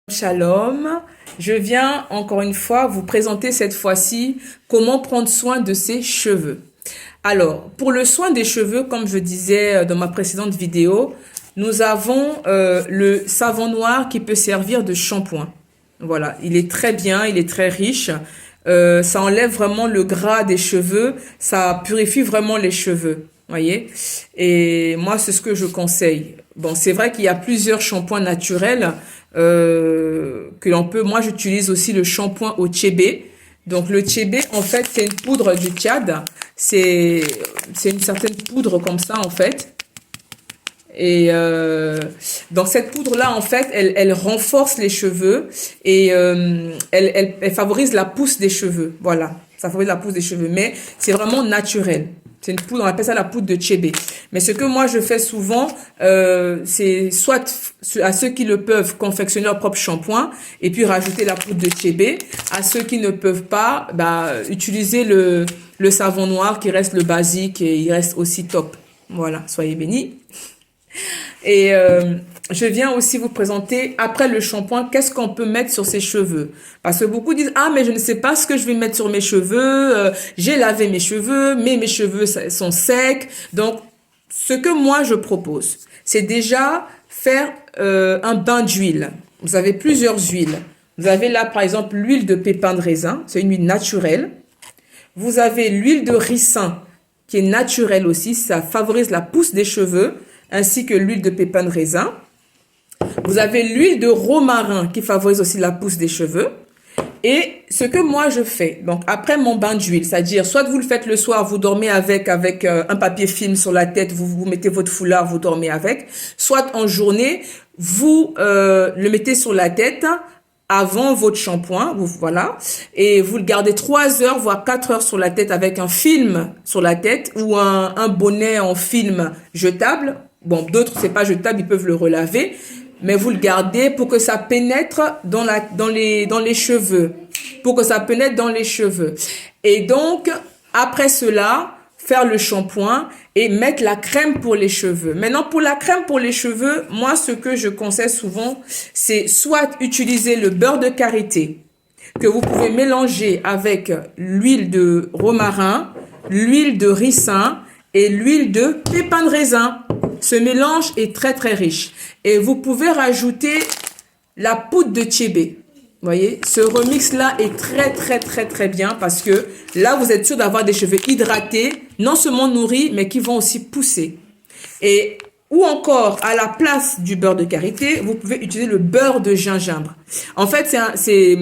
Shalom, je viens encore une fois vous présenter cette fois-ci comment prendre soin de ses cheveux. Alors, pour le soin des cheveux, comme je disais dans ma précédente vidéo, nous avons le savon noir qui peut servir de shampoing. Voilà, il est très bien, il est très riche. Ça enlève vraiment le gras des cheveux, ça purifie vraiment les cheveux. Voyez, et moi c'est ce que je conseille. Bon, c'est vrai qu'il y a plusieurs shampoings naturels que l'on peut. Moi, j'utilise aussi le shampoing au tchébé. Donc le tchébé, en fait, c'est une poudre du Tchad. C'est une certaine poudre comme ça, en fait. Et dans cette poudre-là, en fait, elle renforce les cheveux et elle favorise la pousse des cheveux. Voilà, ça favorise la pousse des cheveux, mais c'est vraiment naturel. C'est une poudre, on appelle ça la poudre de tchébé. Mais ce que moi je fais souvent, c'est soit à ceux qui le peuvent confectionner leur propre shampoing et puis rajouter la poudre de tchébé. À ceux qui ne peuvent pas, utiliser le savon noir qui reste le basique et il reste aussi top. Voilà, soyez bénis. Et je viens aussi vous présenter, après le shampoing, qu'est-ce qu'on peut mettre sur ses cheveux. Parce que beaucoup disent, ah, mais je ne sais pas ce que je vais mettre sur mes cheveux, j'ai lavé mes cheveux, mais mes cheveux sont secs. Donc, ce que moi je propose, c'est déjà faire un bain d'huile. Vous avez plusieurs huiles. Vous avez là, par exemple, l'huile de pépin de raisin, c'est une huile naturelle. Vous avez l'huile de ricin, qui est naturelle aussi, ça favorise la pousse des cheveux, ainsi que l'huile de pépin de raisin. Vous avez l'huile de romarin qui favorise aussi la pousse des cheveux. Et ce que moi je fais, donc après mon bain d'huile, c'est-à-dire soit vous le faites le soir, vous dormez avec un papier film sur la tête, vous mettez votre foulard, vous dormez avec, soit en journée, vous le mettez sur la tête avant votre shampoing, voilà, et vous le gardez 3 heures, voire 4 heures sur la tête avec un film sur la tête ou un bonnet en film jetable. Bon, d'autres, c'est pas jetable, ils peuvent le relaver, mais vous le gardez pour que ça pénètre dans les cheveux, pour que ça pénètre dans les cheveux. Et donc, après cela, faire le shampoing et mettre la crème pour les cheveux. Maintenant, pour la crème pour les cheveux, moi, ce que je conseille souvent, c'est soit utiliser le beurre de karité que vous pouvez mélanger avec l'huile de romarin, l'huile de ricin et l'huile de pépin de raisin. Ce mélange est très très riche. Et vous pouvez rajouter la poudre de tchébé. Vous voyez, ce remix-là est très très très très bien parce que là, vous êtes sûr d'avoir des cheveux hydratés, non seulement nourris, mais qui vont aussi pousser. Et ou encore, à la place du beurre de karité, vous pouvez utiliser le beurre de gingembre. En fait, c'est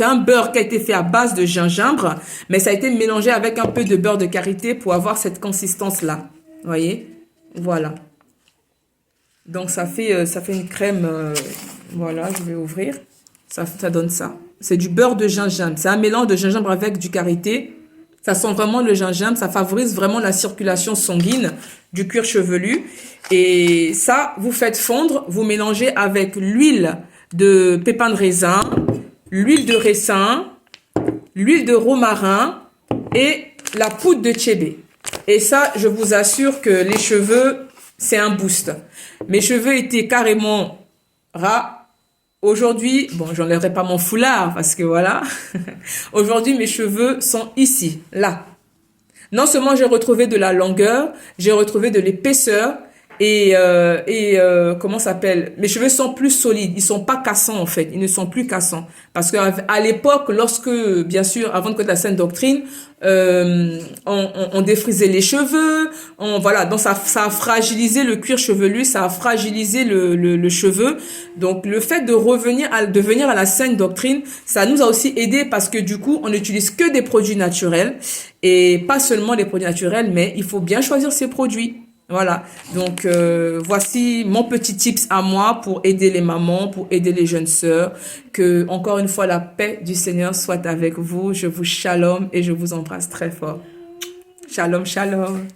un beurre qui a été fait à base de gingembre, mais ça a été mélangé avec un peu de beurre de karité pour avoir cette consistance-là. Vous voyez? Voilà. Donc, ça fait une crème, voilà, je vais ouvrir. Ça donne ça. C'est du beurre de gingembre. C'est un mélange de gingembre avec du karité. Ça sent vraiment le gingembre. Ça favorise vraiment la circulation sanguine du cuir chevelu. Et ça, vous faites fondre. Vous mélangez avec l'huile de pépin de raisin, l'huile de ricin, l'huile de romarin et la poudre de tchébé. Et ça, je vous assure que les cheveux, c'est un boost. Mes cheveux étaient carrément ras. Aujourd'hui, bon, j'enlèverai pas mon foulard parce que voilà. Aujourd'hui, mes cheveux sont ici, là. Non seulement j'ai retrouvé de la longueur, j'ai retrouvé de l'épaisseur et comment ça s'appelle? Mes cheveux sont plus solides, ils sont pas cassants en fait, ils ne sont plus cassants. Parce que à l'époque, lorsque, bien sûr, avant de connaître la sainte doctrine, on défrisait les cheveux, voilà, donc ça a fragilisé le cuir chevelu, ça a fragilisé le cheveu. Donc le fait de venir à la sainte doctrine, ça nous a aussi aidé parce que du coup, on n'utilise que des produits naturels et pas seulement des produits naturels, mais il faut bien choisir ses produits. Voilà, donc voici mon petit tips à moi pour aider les mamans, pour aider les jeunes sœurs. Que, encore une fois, la paix du Seigneur soit avec vous. Je vous shalom et je vous embrasse très fort. Shalom, shalom.